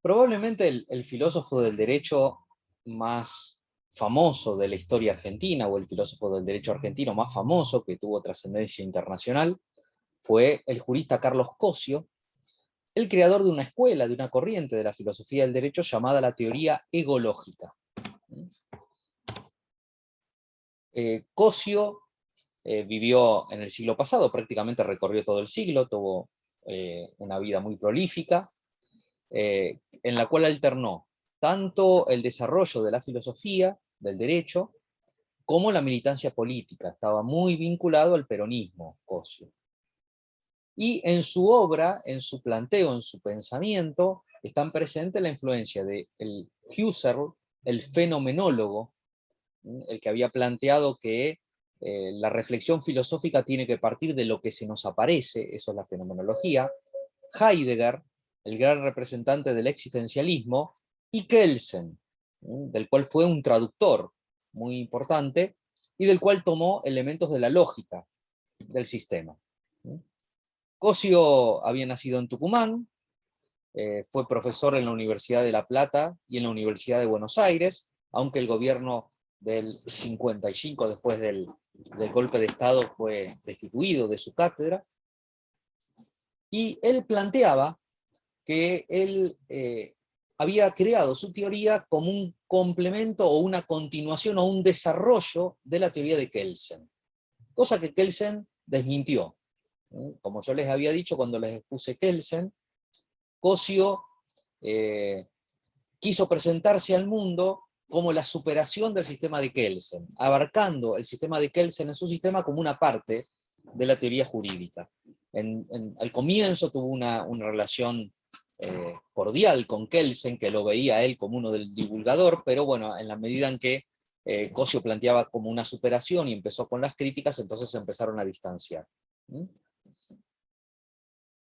Probablemente el filósofo del derecho más famoso de la historia argentina, o el filósofo del derecho argentino más famoso que tuvo trascendencia internacional, fue el jurista Carlos Cosio, el creador de una escuela, de una corriente de la filosofía del derecho llamada la teoría egológica. Cosio vivió en el siglo pasado, prácticamente recorrió todo el siglo, tuvo una vida muy prolífica, en la cual alternó tanto el desarrollo de la filosofía, del derecho, como la militancia política. Estaba muy vinculado al peronismo, Cosio. Y en su obra, en su planteo, en su pensamiento, están presentes la influencia de Husserl, el fenomenólogo, el que había planteado que la reflexión filosófica tiene que partir de lo que se nos aparece, eso es la fenomenología, Heidegger, el gran representante del existencialismo, y Kelsen, del cual fue un traductor muy importante, y del cual tomó elementos de la lógica del sistema. Cosio había nacido en Tucumán, fue profesor en la Universidad de La Plata y en la Universidad de Buenos Aires, aunque el gobierno del 55, después del golpe de Estado, fue destituido de su cátedra, y él planteaba que él había creado su teoría como un complemento o una continuación o un desarrollo de la teoría de Kelsen, cosa que Kelsen desmintió. Como yo les había dicho cuando les expuse Kelsen, Cosio quiso presentarse al mundo como la superación del sistema de Kelsen, abarcando el sistema de Kelsen en su sistema como una parte de la teoría jurídica. Al comienzo tuvo una relación cordial con Kelsen, que lo veía él como uno del divulgador, pero bueno, en la medida en que Cosio planteaba como una superación y empezó con las críticas, entonces se empezaron a distanciar.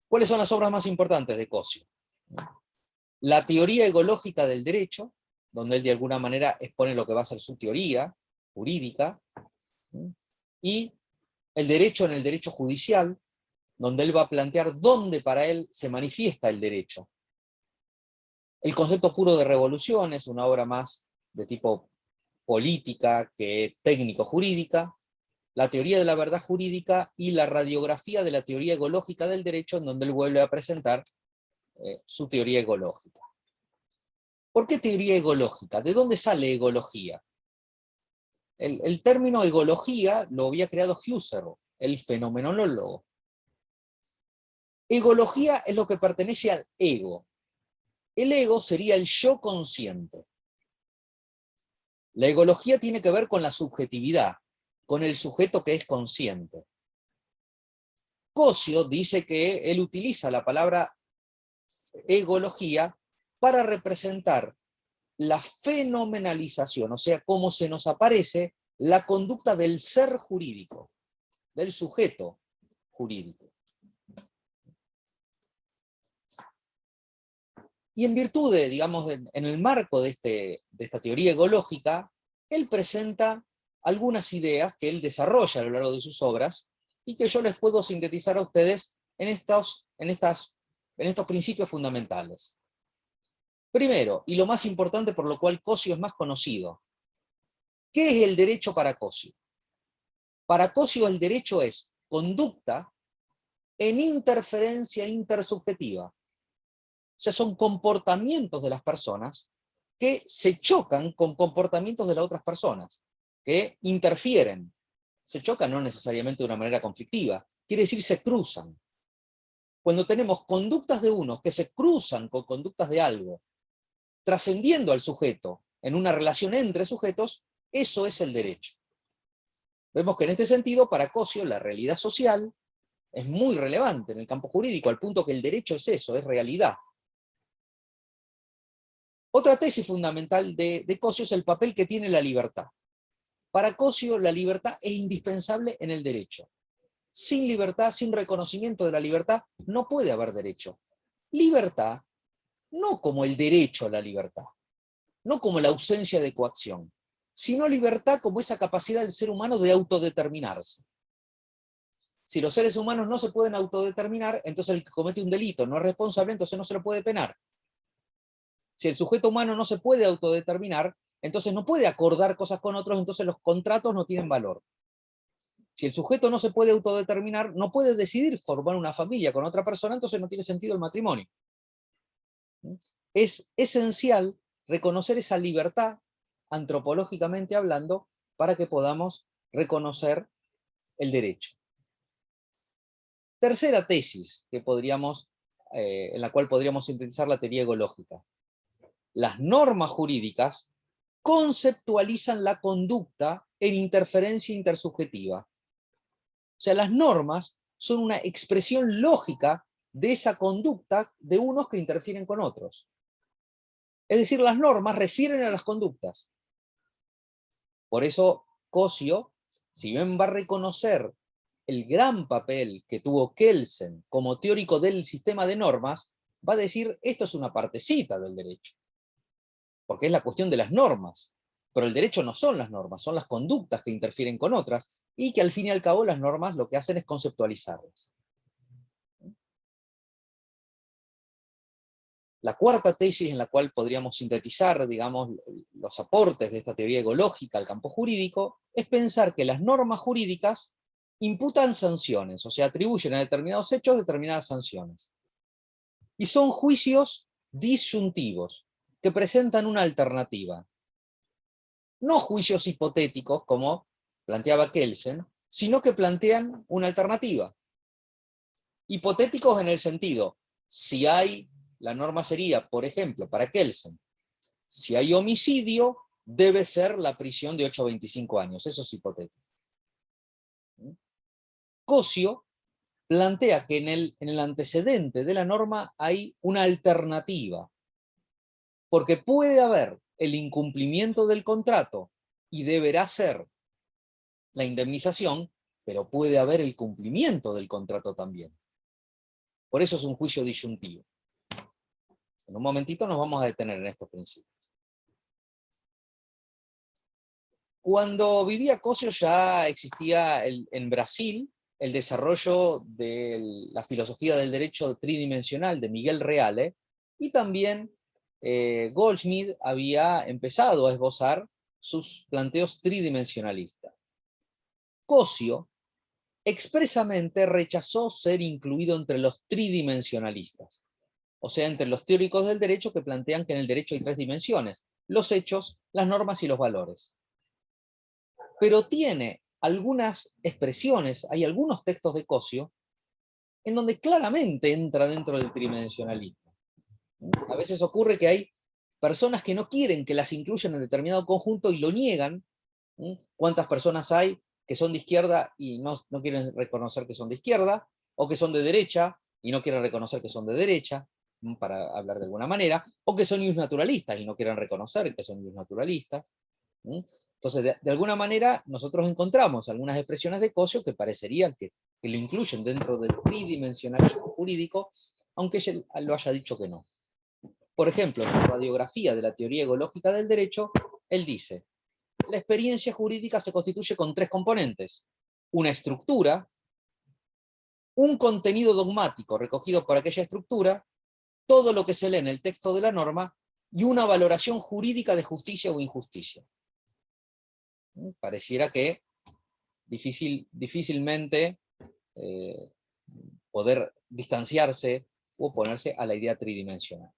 ¿Cuáles son las obras más importantes de Cosio? La teoría egológica del derecho, donde él de alguna manera expone lo que va a ser su teoría jurídica, y el derecho en el derecho judicial, donde él va a plantear dónde para él se manifiesta el derecho. El concepto puro de revolución es una obra más de tipo política que técnico-jurídica, la teoría de la verdad jurídica y la radiografía de la teoría egológica del derecho, en donde él vuelve a presentar su teoría egológica. ¿Por qué teoría egológica? ¿De dónde sale egología? El término egología lo había creado Husserl, el fenomenólogo. Egología es lo que pertenece al ego. El ego sería el yo consciente. La egología tiene que ver con la subjetividad, con el sujeto que es consciente. Cosio dice que él utiliza la palabra egología para representar la fenomenalización, o sea, cómo se nos aparece la conducta del ser jurídico, del sujeto jurídico. Y en virtud de, digamos, en el marco de esta teoría egológica, él presenta algunas ideas que él desarrolla a lo largo de sus obras y que yo les puedo sintetizar a ustedes en estos principios fundamentales. Primero, y lo más importante por lo cual Cosio es más conocido, ¿qué es el derecho para Cosio? Para Cosio el derecho es conducta en interferencia intersubjetiva. O sea, son comportamientos de las personas que se chocan con comportamientos de las otras personas, que interfieren. Se chocan no necesariamente de una manera conflictiva, quiere decir se cruzan. Cuando tenemos conductas de unos que se cruzan con conductas de algo, trascendiendo al sujeto en una relación entre sujetos, eso es el derecho. Vemos que en este sentido, para Cosio, la realidad social es muy relevante en el campo jurídico, al punto que el derecho es eso, es realidad. Otra tesis fundamental de Cosio es el papel que tiene la libertad. Para Cosio, la libertad es indispensable en el derecho. Sin libertad, sin reconocimiento de la libertad, no puede haber derecho. Libertad, no como el derecho a la libertad, no como la ausencia de coacción, sino libertad como esa capacidad del ser humano de autodeterminarse. Si los seres humanos no se pueden autodeterminar, entonces el que comete un delito no es responsable, entonces no se lo puede penar. Si el sujeto humano no se puede autodeterminar, entonces no puede acordar cosas con otros, entonces los contratos no tienen valor. Si el sujeto no se puede autodeterminar, no puede decidir formar una familia con otra persona, entonces no tiene sentido el matrimonio. Es esencial reconocer esa libertad, antropológicamente hablando, para que podamos reconocer el derecho. Tercera tesis que en la cual podríamos sintetizar la teoría egológica. Las normas jurídicas conceptualizan la conducta en interferencia intersubjetiva. O sea, las normas son una expresión lógica de esa conducta de unos que interfieren con otros. Es decir, las normas refieren a las conductas. Por eso Cosio, si bien va a reconocer el gran papel que tuvo Kelsen como teórico del sistema de normas, va a decir, esto es una partecita del derecho, porque es la cuestión de las normas, pero el derecho no son las normas, son las conductas que interfieren con otras, y que al fin y al cabo las normas lo que hacen es conceptualizarlas. La cuarta tesis en la cual podríamos sintetizar, digamos, los aportes de esta teoría egológica al campo jurídico, es pensar que las normas jurídicas imputan sanciones, o sea, atribuyen a determinados hechos determinadas sanciones. Y son juicios disyuntivos, que presentan una alternativa. No juicios hipotéticos, como planteaba Kelsen, sino que plantean una alternativa. Hipotéticos en el sentido, si hay, la norma sería, por ejemplo, para Kelsen, si hay homicidio, debe ser la prisión de 8 a 25 años. Eso es hipotético. Cosio plantea que en el antecedente de la norma hay una alternativa, porque puede haber el incumplimiento del contrato y deberá ser la indemnización, pero puede haber el cumplimiento del contrato también. Por eso es un juicio disyuntivo. En un momentito nos vamos a detener en estos principios. Cuando vivía Cosio ya existía en Brasil el desarrollo de la filosofía del derecho tridimensional de Miguel Reale, y también Goldschmidt había empezado a esbozar sus planteos tridimensionalistas. Cosio expresamente rechazó ser incluido entre los tridimensionalistas, o sea, entre los teóricos del derecho que plantean que en el derecho hay 3 dimensiones: los hechos, las normas y los valores. Pero tiene algunas expresiones, hay algunos textos de Cosio, en donde claramente entra dentro del tridimensionalismo. A veces ocurre que hay personas que no quieren que las incluyan en determinado conjunto y lo niegan. ¿Cuántas personas hay que son de izquierda y no quieren reconocer que son de izquierda? O que son de derecha y no quieren reconocer que son de derecha, para hablar de alguna manera, o que son iusnaturalistas y no quieren reconocer que son iusnaturalistas. Entonces, de alguna manera, nosotros encontramos algunas expresiones de Cosio que parecerían que lo incluyen dentro del tridimensionalismo jurídico, aunque él lo haya dicho que no. Por ejemplo, en su radiografía de la teoría egológica del derecho, él dice: la experiencia jurídica se constituye con 3 componentes: una estructura, un contenido dogmático recogido por aquella estructura, todo lo que se lee en el texto de la norma, y una valoración jurídica de justicia o injusticia. Pareciera que difícilmente poder distanciarse o oponerse a la idea tridimensional.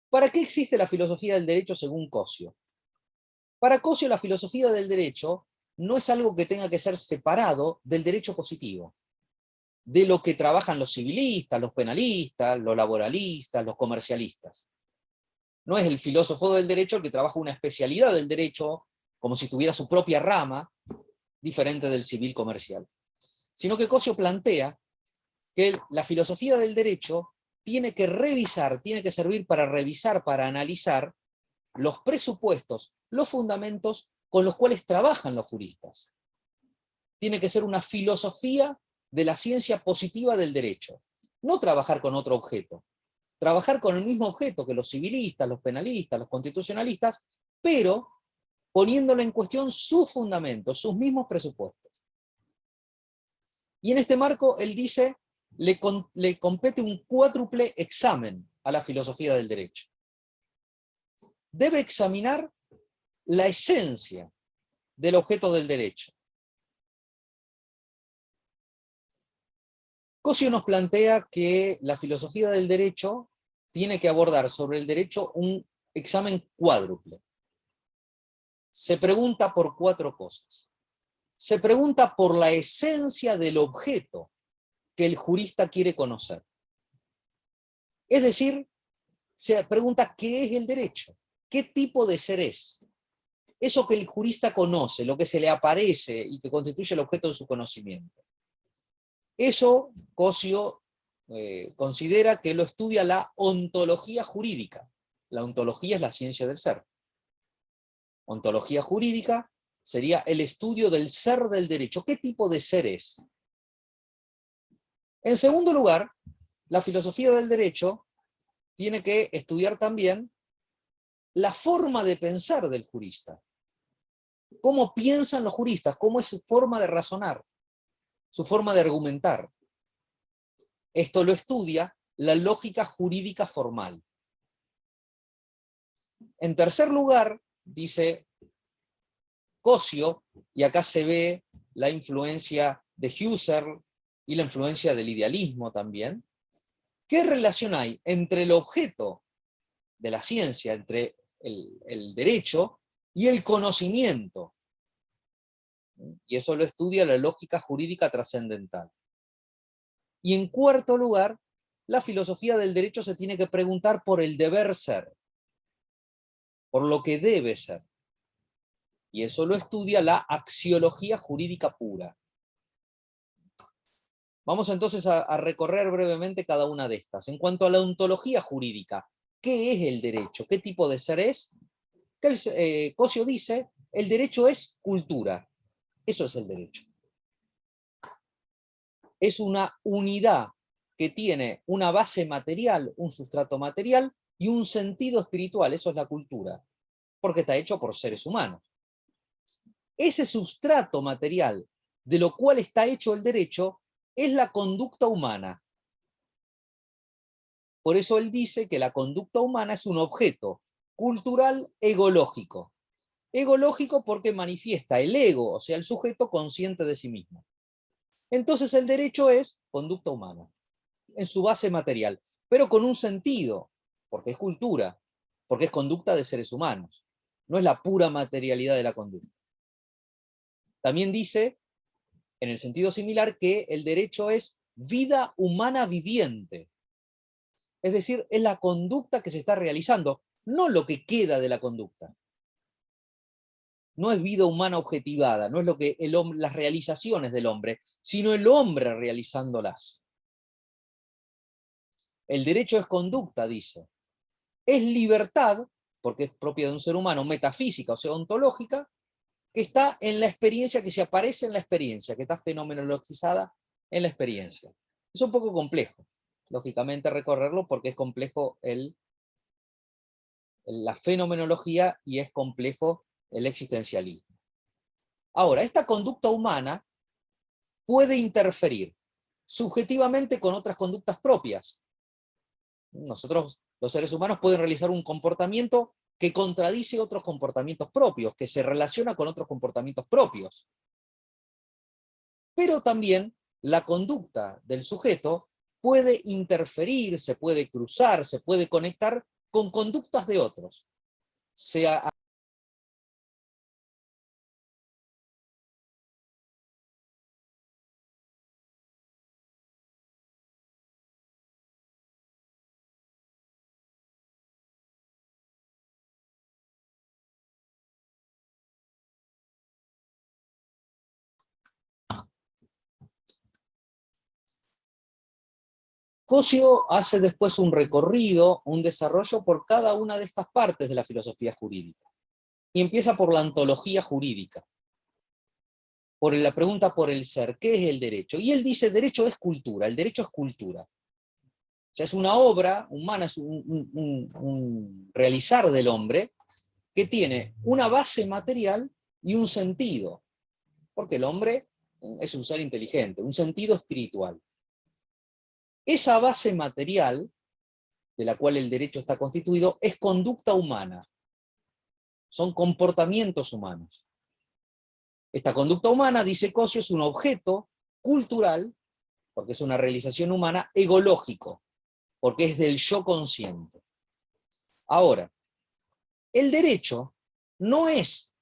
¿Para qué existe la filosofía del derecho según Cosio? Para Cosio, la filosofía del derecho no es algo que tenga que ser separado del derecho positivo, de lo que trabajan los civilistas, los penalistas, los laboralistas, los comercialistas. No es el filósofo del derecho el que trabaja una especialidad del derecho como si tuviera su propia rama, diferente del civil comercial. Sino que Cosio plantea que la filosofía del derecho tiene que revisar, tiene que servir para revisar, para analizar los presupuestos, los fundamentos con los cuales trabajan los juristas. Tiene que ser una filosofía de la ciencia positiva del derecho. No trabajar con otro objeto. Trabajar con el mismo objeto que los civilistas, los penalistas, los constitucionalistas, pero poniéndolo en cuestión sus fundamentos, sus mismos presupuestos. Y en este marco, él dice, le compete un cuádruple examen a la filosofía del derecho. Debe examinar la esencia del objeto del derecho. Cosio nos plantea que la filosofía del derecho tiene que abordar sobre el derecho un examen cuádruple. Se pregunta por 4 cosas. Se pregunta por la esencia del objeto que el jurista quiere conocer. Es decir, se pregunta qué es el derecho, qué tipo de ser es. Eso que el jurista conoce, lo que se le aparece y que constituye el objeto de su conocimiento. Eso Cosio considera que lo estudia la ontología jurídica. La ontología es la ciencia del ser. Ontología jurídica sería el estudio del ser del derecho. ¿Qué tipo de ser es? En segundo lugar, la filosofía del derecho tiene que estudiar también la forma de pensar del jurista. ¿Cómo piensan los juristas? ¿Cómo es su forma de razonar? Su forma de argumentar. Esto lo estudia la lógica jurídica formal. En tercer lugar, dice Cosio, y acá se ve la influencia de Husserl y la influencia del idealismo también, ¿qué relación hay entre el objeto de la ciencia, entre el derecho y el conocimiento? Y eso lo estudia la lógica jurídica trascendental. Y en cuarto lugar, la filosofía del derecho se tiene que preguntar por el deber ser, por lo que debe ser. Y eso lo estudia la axiología jurídica pura. Vamos entonces a recorrer brevemente cada una de estas. En cuanto a la ontología jurídica, ¿qué es el derecho? ¿Qué tipo de ser es? Cosio dice, el derecho es cultura. Eso es el derecho. Es una unidad que tiene una base material, un sustrato material y un sentido espiritual. Eso es la cultura, porque está hecho por seres humanos. Ese sustrato material de lo cual está hecho el derecho es la conducta humana. Por eso él dice que la conducta humana es un objeto cultural egológico. Egológico porque manifiesta el ego, o sea, el sujeto consciente de sí mismo. Entonces el derecho es conducta humana, en su base material, pero con un sentido, porque es cultura, porque es conducta de seres humanos. No es la pura materialidad de la conducta. También dice, en el sentido similar, que el derecho es vida humana viviente. Es decir, es la conducta que se está realizando, no lo que queda de la conducta. No es vida humana objetivada, no es lo que las realizaciones del hombre, sino el hombre realizándolas. El derecho es conducta, dice. Es libertad, porque es propia de un ser humano, metafísica, o sea, ontológica, que está en la experiencia, que se aparece en la experiencia, que está fenomenologizada en la experiencia. Es un poco complejo, lógicamente, recorrerlo, porque es complejo la fenomenología y es complejo el existencialismo. Ahora, esta conducta humana puede interferir subjetivamente con otras conductas propias. Nosotros, los seres humanos, pueden realizar un comportamiento que contradice otros comportamientos propios, que se relaciona con otros comportamientos propios. Pero también la conducta del sujeto puede interferir, se puede cruzar, se puede conectar con conductas de otros, sea Cosio hace después un recorrido, un desarrollo por cada una de estas partes de la filosofía jurídica. Y empieza por la ontología jurídica, por la pregunta por el ser, ¿qué es el derecho? Y él dice, derecho es cultura, el derecho es cultura. O sea, es una obra humana, es un realizar del hombre que tiene una base material y un sentido, porque el hombre es un ser inteligente, un sentido espiritual. Esa base material de la cual el derecho está constituido es conducta humana. Son comportamientos humanos. Esta conducta humana, dice Cosio, es un objeto cultural, porque es una realización humana, egológico, porque es del yo consciente. Ahora, el derecho no es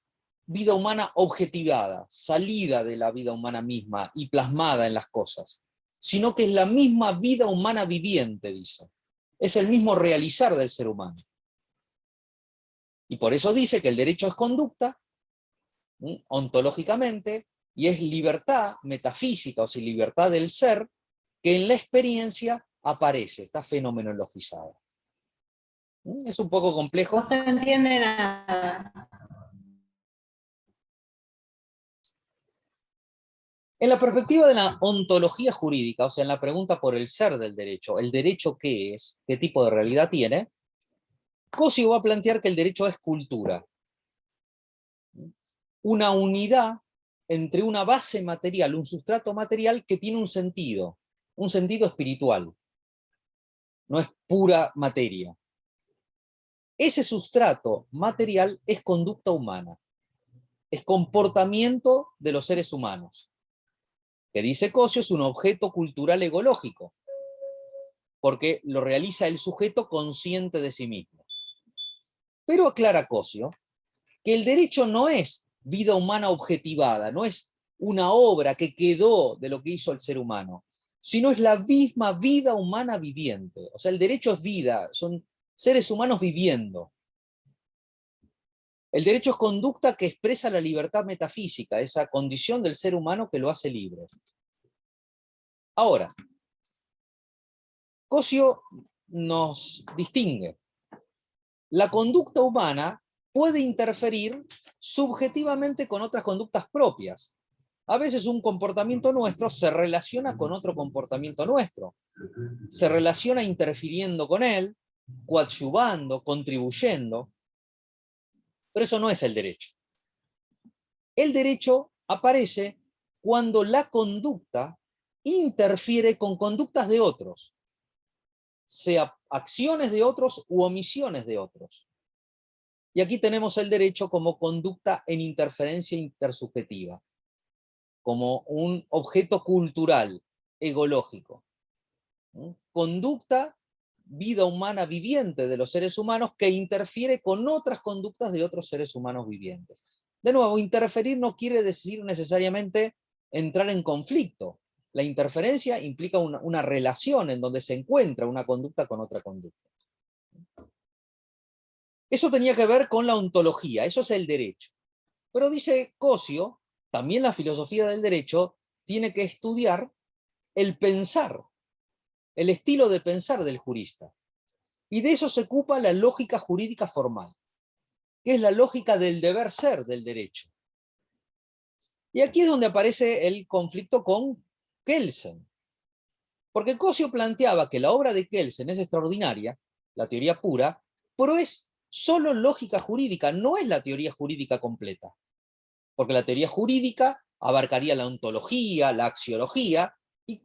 vida humana objetivada, salida de la vida humana misma y plasmada en las cosas, sino que es la misma vida humana viviente, dice. Es el mismo realizar del ser humano. Y por eso dice que el derecho es conducta, ontológicamente, y es libertad metafísica, o sea, libertad del ser, que en la experiencia aparece, está fenomenologizada. Es un poco complejo. No se entiende nada. En la perspectiva de la ontología jurídica, o sea, en la pregunta por el ser del derecho, ¿el derecho qué es? ¿Qué tipo de realidad tiene? Cosio va a plantear que el derecho es cultura. Una unidad entre una base material, un sustrato material que tiene un sentido espiritual. No es pura materia. Ese sustrato material es conducta humana. Es comportamiento de los seres humanos. Que dice Cosio es un objeto cultural egológico, porque lo realiza el sujeto consciente de sí mismo. Pero aclara Cosio que el derecho no es vida humana objetivada, no es una obra que quedó de lo que hizo el ser humano, sino es la misma vida humana viviente. O sea, el derecho es vida, son seres humanos viviendo. El derecho es conducta que expresa la libertad metafísica, esa condición del ser humano que lo hace libre. Ahora, Cosio nos distingue. La conducta humana puede interferir subjetivamente con otras conductas propias. A veces un comportamiento nuestro se relaciona con otro comportamiento nuestro. Se relaciona interfiriendo con él, coadyuvando, contribuyendo. Pero eso no es el derecho. El derecho aparece cuando la conducta interfiere con conductas de otros, sea acciones de otros u omisiones de otros. Y aquí tenemos el derecho como conducta en interferencia intersubjetiva, como un objeto cultural, egológico. Conducta, vida humana viviente de los seres humanos que interfiere con otras conductas de otros seres humanos vivientes. De nuevo, interferir no quiere decir necesariamente entrar en conflicto. La interferencia implica una relación en donde se encuentra una conducta con otra conducta. Eso tenía que ver con la ontología, eso es el derecho. Pero dice Cosio, también la filosofía del derecho tiene que estudiar el pensar, el estilo de pensar del jurista. Y de eso se ocupa la lógica jurídica formal, que es la lógica del deber ser del derecho. Y aquí es donde aparece el conflicto con Kelsen. Porque Cosio planteaba que la obra de Kelsen es extraordinaria, la teoría pura, pero es solo lógica jurídica, no es la teoría jurídica completa. Porque la teoría jurídica abarcaría la ontología, la axiología, y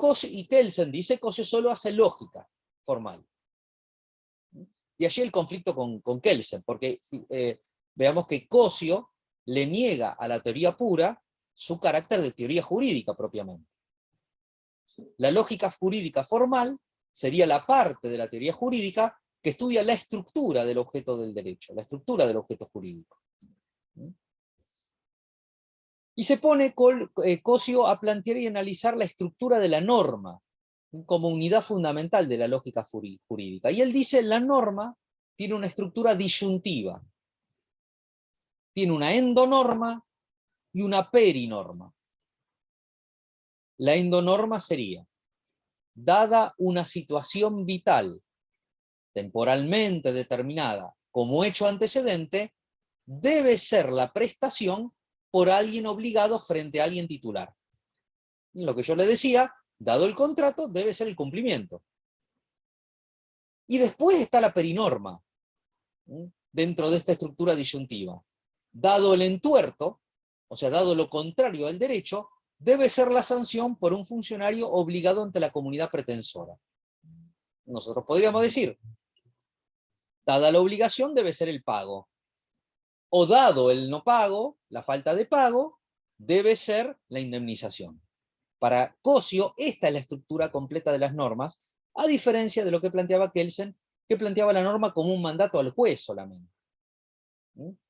Kelsen dice que Cosio solo hace lógica formal. Y allí el conflicto con Kelsen, porque veamos que Cosio le niega a la teoría pura su carácter de teoría jurídica propiamente. La lógica jurídica formal sería la parte de la teoría jurídica que estudia la estructura del objeto del derecho, la estructura del objeto jurídico. Y se pone Cosio a plantear y analizar la estructura de la norma como unidad fundamental de la lógica jurídica. Y él dice la norma tiene una estructura disyuntiva. Tiene una endonorma y una perinorma. La endonorma sería, dada una situación vital, temporalmente determinada, como hecho antecedente, debe ser la prestación por alguien obligado frente a alguien titular. Lo que yo le decía, dado el contrato, debe ser el cumplimiento. Y después está la perinorma, dentro de esta estructura disyuntiva. Dado el entuerto, o sea, dado lo contrario al derecho, debe ser la sanción por un funcionario obligado ante la comunidad pretensora. Nosotros podríamos decir, Dada la obligación debe ser el pago. O dado el no pago, la falta de pago, debe ser la indemnización. Para Cosio, esta es la estructura completa de las normas, a diferencia de lo que planteaba Kelsen, que planteaba la norma como un mandato al juez solamente.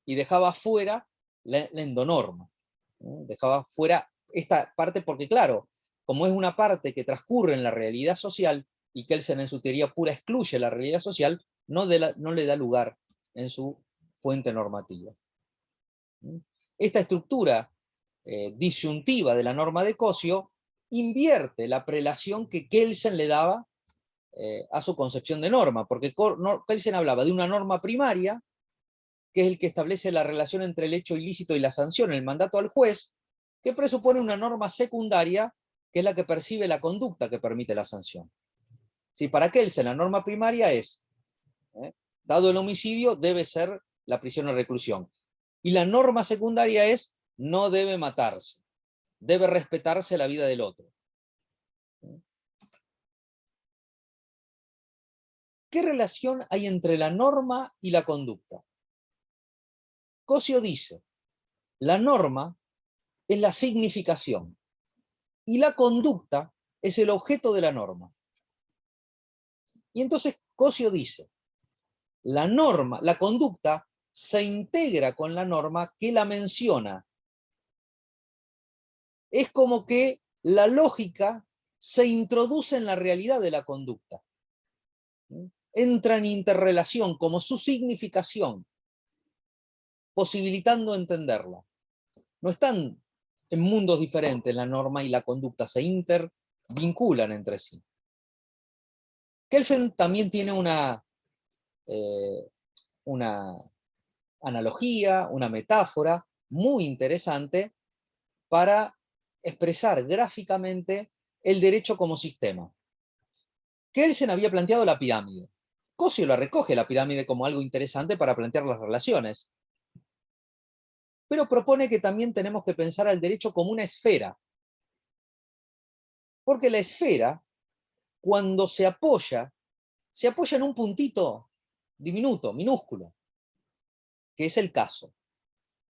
Y dejaba fuera la endonorma. Dejaba fuera esta parte porque, claro, como es una parte que transcurre en la realidad social, y Kelsen en su teoría pura excluye la realidad social, no le da lugar en su fuente normativa. Esta estructura disyuntiva de la norma de Cosio invierte la prelación que Kelsen le daba a su concepción de norma, porque Kelsen hablaba de una norma primaria, que es el que establece la relación entre el hecho ilícito y la sanción, el mandato al juez, que presupone una norma secundaria, que es la que percibe la conducta que permite la sanción. Si para Kelsen la norma primaria es, dado el homicidio, debe ser la prisión o reclusión. Y la norma secundaria es, no debe matarse, debe respetarse la vida del otro. ¿Qué relación hay entre la norma y la conducta? Cosio dice, la norma es la significación y la conducta es el objeto de la norma. Y entonces Cosio dice, la norma, la conducta se integra con la norma que la menciona. Es como que la lógica se introduce en la realidad de la conducta. Entra en interrelación como su significación, posibilitando entenderla. No están en mundos diferentes la norma y la conducta, se intervinculan entre sí. Kelsen también tiene una analogía, una metáfora muy interesante para expresar gráficamente el derecho como sistema. Kelsen había planteado la pirámide. Cosio la recoge la pirámide como algo interesante para plantear las relaciones, pero propone que también tenemos que pensar al derecho como una esfera, porque la esfera, cuando se apoya en un puntito diminuto, minúsculo, que es el caso.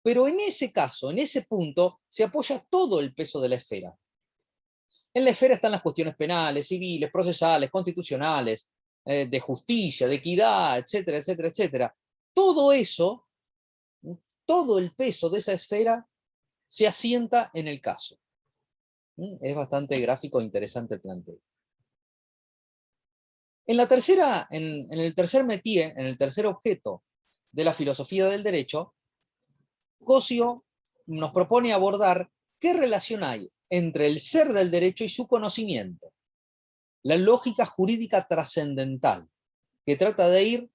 Pero en ese caso, en ese punto, se apoya todo el peso de la esfera. En la esfera están las cuestiones penales, civiles, procesales, constitucionales, de justicia, de equidad, etcétera, etcétera, etcétera. Todo eso, todo el peso de esa esfera se asienta en el caso. Es bastante gráfico e interesante el planteo. En el tercer métier, en el tercer objeto de la filosofía del derecho, Cosio nos propone abordar qué relación hay entre el ser del derecho y su conocimiento. La lógica jurídica trascendental, que trata de ir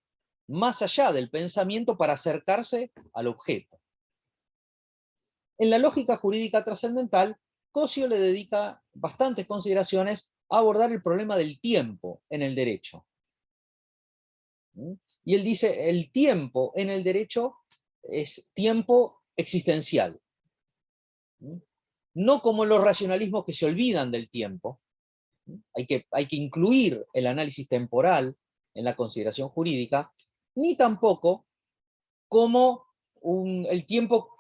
más allá del pensamiento para acercarse al objeto. En la lógica jurídica trascendental, Cosio le dedica bastantes consideraciones a abordar el problema del tiempo en el derecho. Y él dice, el tiempo en el derecho es tiempo existencial. No como los racionalismos que se olvidan del tiempo. Hay que incluir el análisis temporal en la consideración jurídica, ni tampoco como el tiempo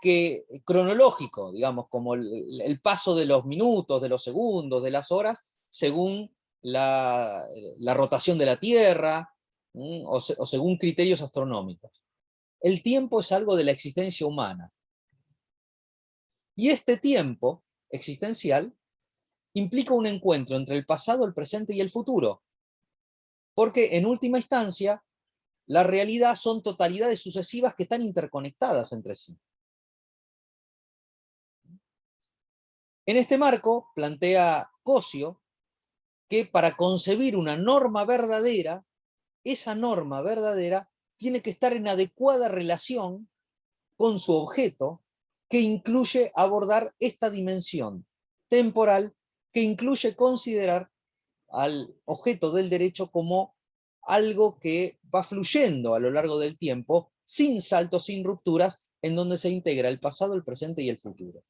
cronológico, digamos, como el paso de los minutos, de los segundos, de las horas, según la rotación de la Tierra, o según criterios astronómicos. El tiempo es algo de la existencia humana. Y este tiempo existencial implica un encuentro entre el pasado, el presente y el futuro. Porque en última instancia, la realidad son totalidades sucesivas que están interconectadas entre sí. En este marco, plantea Cosio que para concebir una norma verdadera, esa norma verdadera tiene que estar en adecuada relación con su objeto, que incluye abordar esta dimensión temporal, que incluye considerar al objeto del derecho como algo que va fluyendo a lo largo del tiempo, sin saltos, sin rupturas, en donde se integra el pasado, el presente y el futuro.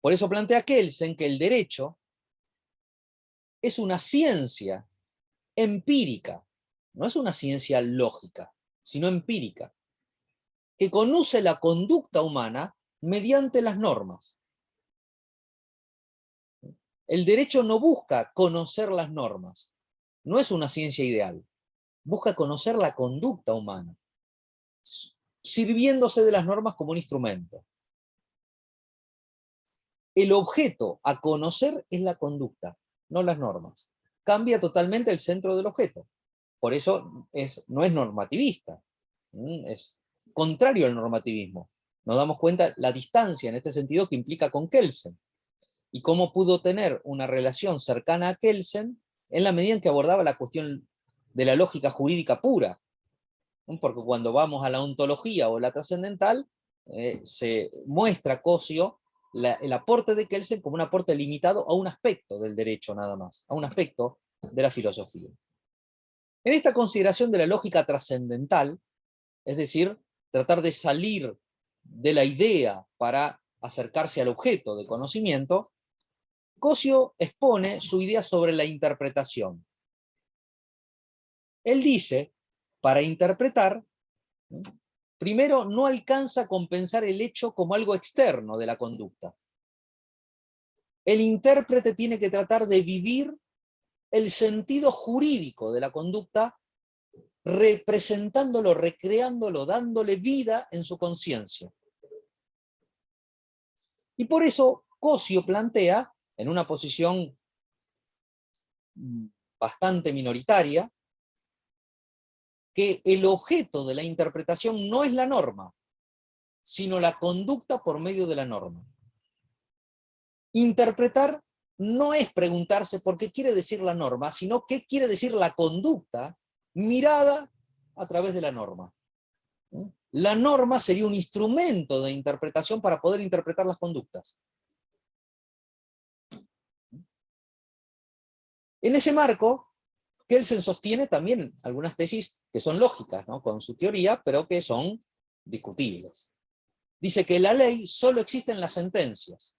Por eso plantea Kelsen que el derecho es una ciencia empírica, no es una ciencia lógica, sino empírica, que conoce la conducta humana mediante las normas. El derecho no busca conocer las normas, no es una ciencia ideal, busca conocer la conducta humana, sirviéndose de las normas como un instrumento. El objeto a conocer es la conducta, no las normas. Cambia totalmente el centro del objeto. Por eso no es normativista, es contrario al normativismo. Nos damos cuenta la distancia en este sentido que implica con Kelsen, y cómo pudo tener una relación cercana a Kelsen en la medida en que abordaba la cuestión de la lógica jurídica pura. Porque cuando vamos a la ontología o la trascendental, se muestra Cosio el aporte de Kelsen como un aporte limitado a un aspecto del derecho nada más, a un aspecto de la filosofía. En esta consideración de la lógica trascendental, es decir, tratar de salir de la idea para acercarse al objeto de conocimiento, Cosio expone su idea sobre la interpretación. Él dice, para interpretar, primero no alcanza a compensar el hecho como algo externo de la conducta. El intérprete tiene que tratar de vivir el sentido jurídico de la conducta, representándolo, recreándolo, dándole vida en su conciencia. Y por eso Cosio plantea, en una posición bastante minoritaria, que el objeto de la interpretación no es la norma, sino la conducta por medio de la norma. Interpretar no es preguntarse por qué quiere decir la norma, sino qué quiere decir la conducta mirada a través de la norma. La norma sería un instrumento de interpretación para poder interpretar las conductas. En ese marco, Kelsen sostiene también algunas tesis que son lógicas, ¿no?, con su teoría, pero que son discutibles. Dice que la ley solo existe en las sentencias.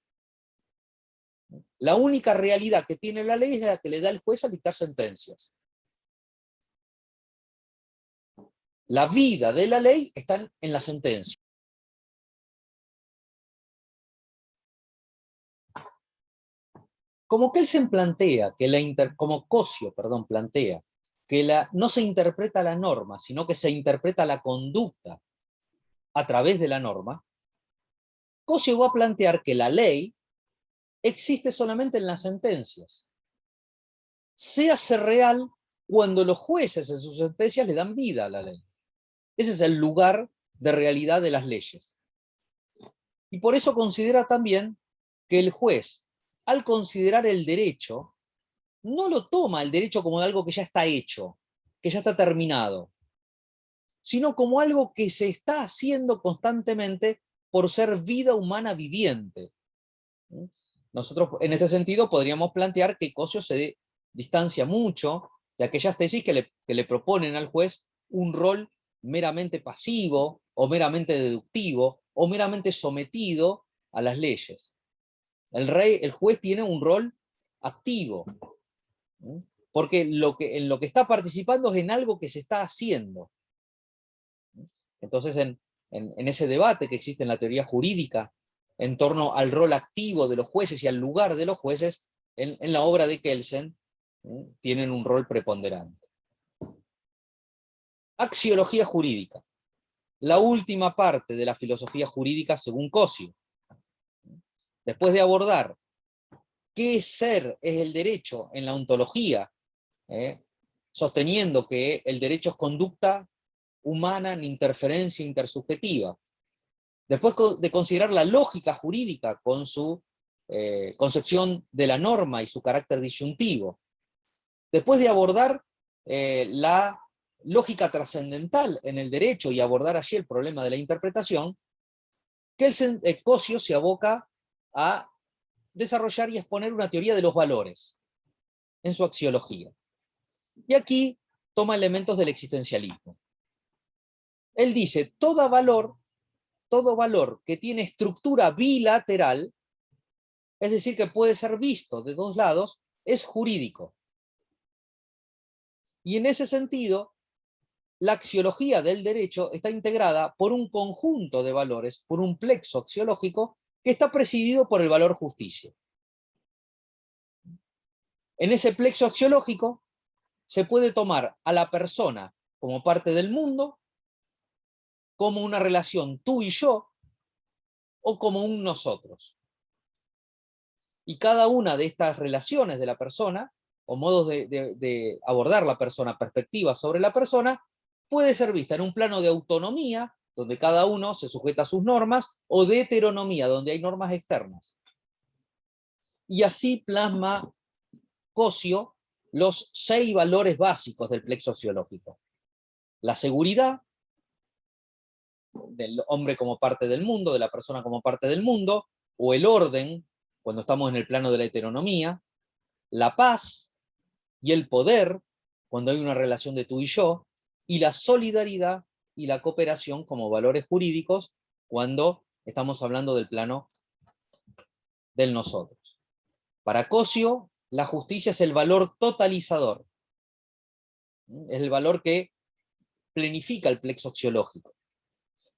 La única realidad que tiene la ley es la que le da el juez al dictar sentencias. La vida de la ley está en la sentencia. Como Kelsen plantea, como Cosio, plantea, que no se interpreta la norma, sino que se interpreta la conducta a través de la norma, Cosio va a plantear que la ley existe solamente en las sentencias. Se hace real cuando los jueces en sus sentencias le dan vida a la ley. Ese es el lugar de realidad de las leyes. Y por eso considera también que el juez, al considerar el derecho, no lo toma el derecho como algo que ya está hecho, que ya está terminado, sino como algo que se está haciendo constantemente por ser vida humana viviente. Nosotros, en este sentido, podríamos plantear que Cosio se distancia mucho de aquellas tesis que le proponen al juez un rol meramente pasivo, o meramente deductivo, o meramente sometido a las leyes. El juez tiene un rol activo, porque en lo que está participando es en algo que se está haciendo. Entonces, en ese debate que existe en la teoría jurídica en torno al rol activo de los jueces y al lugar de los jueces, en la obra de Kelsen, tienen un rol preponderante. Axiología jurídica. La última parte de la filosofía jurídica según Cosio. Después de abordar qué ser es el derecho en la ontología, sosteniendo que el derecho es conducta humana en interferencia intersubjetiva. Después de considerar la lógica jurídica con su concepción de la norma y su carácter disyuntivo. Después de abordar la lógica trascendental en el derecho y abordar allí el problema de la interpretación, Cosio se aboca a desarrollar y exponer una teoría de los valores en su axiología. Y aquí toma elementos del existencialismo. Él dice, todo valor que tiene estructura bilateral, es decir, que puede ser visto de dos lados, es jurídico. Y en ese sentido, la axiología del derecho está integrada por un conjunto de valores, por un plexo axiológico que está presidido por el valor justicia. En ese plexo axiológico se puede tomar a la persona como parte del mundo, como una relación tú y yo, o como un nosotros. Y cada una de estas relaciones de la persona, o modos de abordar la persona, perspectivas sobre la persona, puede ser vista en un plano de autonomía, donde cada uno se sujeta a sus normas, o de heteronomía, donde hay normas externas. Y así plasma Cosio los 6 valores básicos del plexo axiológico. La seguridad del hombre como parte del mundo, de la persona como parte del mundo, o el orden, cuando estamos en el plano de la heteronomía, la paz y el poder, cuando hay una relación de tú y yo, y la solidaridad y la cooperación como valores jurídicos, cuando estamos hablando del plano del nosotros. Para Cosio, la justicia es el valor totalizador, es el valor que plenifica el plexo axiológico,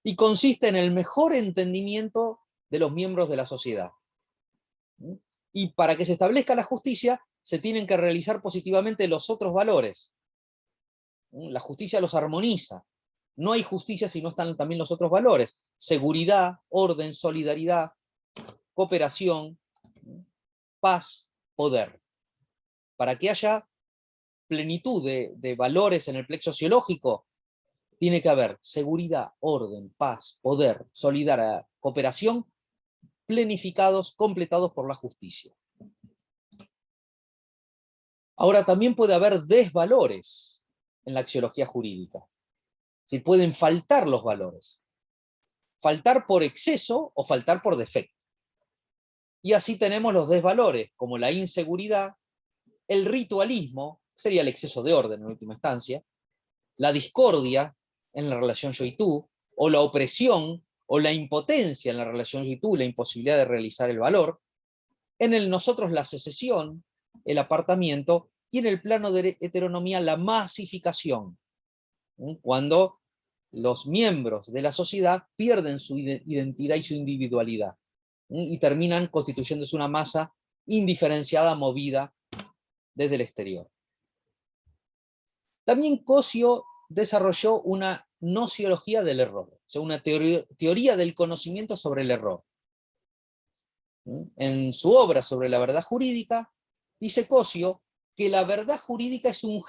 y consiste en el mejor entendimiento de los miembros de la sociedad. Y para que se establezca la justicia, se tienen que realizar positivamente los otros valores. La justicia los armoniza. No hay justicia si no están también los otros valores: seguridad, orden, solidaridad, cooperación, paz, poder. Para que haya plenitud de valores en el plexo axiológico, tiene que haber seguridad, orden, paz, poder, solidaridad, cooperación, planificados, completados por la justicia. Ahora, también puede haber desvalores en la axiología jurídica. Si pueden faltar los valores. Faltar por exceso o faltar por defecto. Y así tenemos los desvalores, como la inseguridad, el ritualismo, sería el exceso de orden en última instancia, la discordia en la relación yo y tú, o la opresión, o la impotencia en la relación yo y tú, la imposibilidad de realizar el valor, en el nosotros la secesión, el apartamiento, y en el plano de heteronomía la masificación, cuando los miembros de la sociedad pierden su identidad y su individualidad, y terminan constituyéndose una masa indiferenciada, movida desde el exterior. También Cosio desarrolló una nociología del error, o sea, una teoría del conocimiento sobre el error. En su obra sobre la verdad jurídica, dice Cosio que la verdad jurídica es un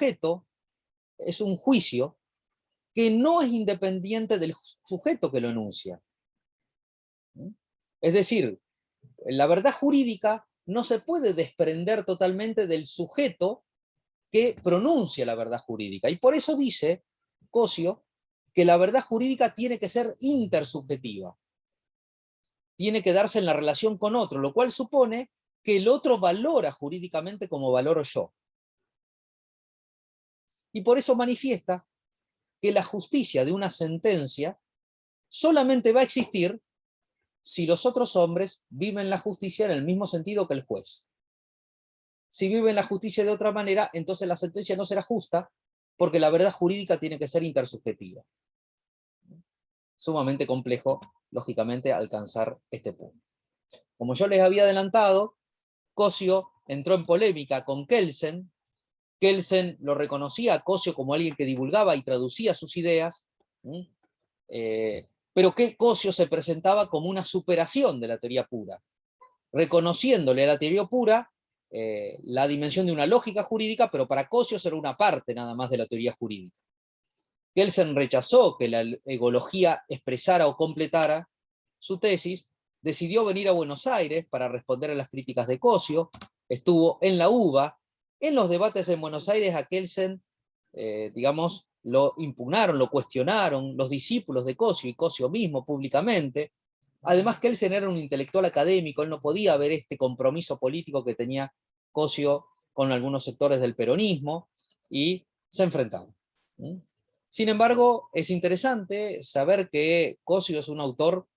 juicio que no es independiente del sujeto que lo enuncia. Es decir, la verdad jurídica no se puede desprender totalmente del sujeto que pronuncia la verdad jurídica. Y por eso dice Cosio que la verdad jurídica tiene que ser intersubjetiva. Tiene que darse en la relación con otro, lo cual supone que el otro valora jurídicamente como valoro yo. Y por eso manifiesta que la justicia de una sentencia solamente va a existir si los otros hombres viven la justicia en el mismo sentido que el juez. Si viven la justicia de otra manera, entonces la sentencia no será justa, porque la verdad jurídica tiene que ser intersubjetiva. Sumamente complejo, lógicamente, alcanzar este punto. Como yo les había adelantado, Cosio entró en polémica con Kelsen. Kelsen lo reconocía a Cosio como alguien que divulgaba y traducía sus ideas, pero que Cosio se presentaba como una superación de la teoría pura, reconociéndole a la teoría pura la dimensión de una lógica jurídica, pero para Cosio era una parte nada más de la teoría jurídica. Kelsen rechazó que la egología expresara o completara su tesis, decidió venir a Buenos Aires para responder a las críticas de Cosio, estuvo en la UBA. En los debates en Buenos Aires a Kelsen, digamos, lo impugnaron, lo cuestionaron los discípulos de Cosio y Cosio mismo públicamente. Además, Kelsen era un intelectual académico, él no podía ver este compromiso político que tenía Cosio con algunos sectores del peronismo, y se enfrentaron. Sin embargo, es interesante saber que Cosio es un autor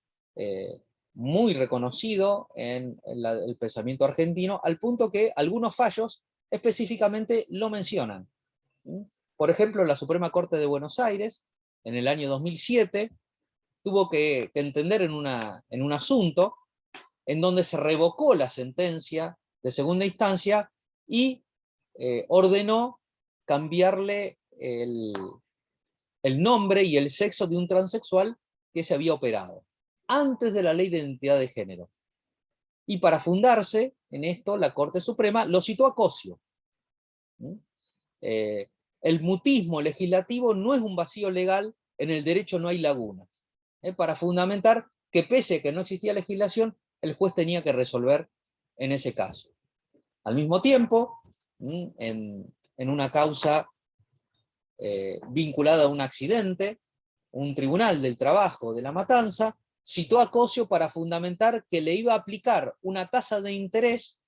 muy reconocido en el pensamiento argentino, al punto que algunos fallos específicamente lo mencionan. Por ejemplo, la Suprema Corte de Buenos Aires, en el año 2007, tuvo que entender en un asunto en donde se revocó la sentencia de segunda instancia y ordenó cambiarle el nombre y el sexo de un transexual que se había operado, antes de la ley de identidad de género. Y para fundarse en esto, la Corte Suprema lo citó a Cosio. El mutismo legislativo no es un vacío legal, en el derecho no hay lagunas. Para fundamentar que pese a que no existía legislación, el juez tenía que resolver en ese caso. Al mismo tiempo, en una causa vinculada a un accidente, un tribunal del trabajo de La Matanza citó a Cosio para fundamentar que le iba a aplicar una tasa de interés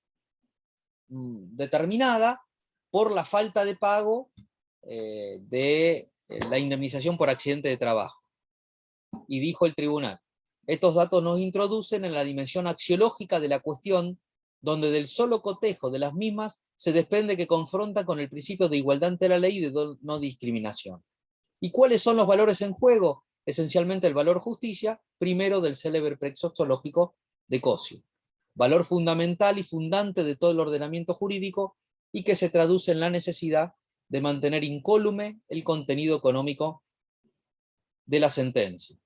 determinada por la falta de pago de la indemnización por accidente de trabajo. Y dijo el tribunal: estos datos nos introducen en la dimensión axiológica de la cuestión, donde del solo cotejo de las mismas se desprende que confronta con el principio de igualdad ante la ley y de no discriminación. ¿Y cuáles son los valores en juego? Esencialmente el valor justicia, primero del célebre praxeológico de Cosio. Valor fundamental y fundante de todo el ordenamiento jurídico, y que se traduce en la necesidad de mantener incólume el contenido económico de la sentencia.